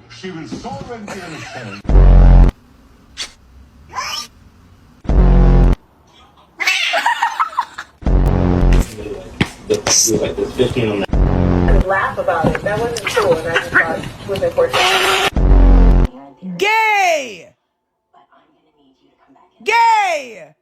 She will solvent herself. Like the 15 on that. I would laugh about it. That wasn't cool, and I just thought it was important. Gay! But I'm gonna need you to come back in. Gay!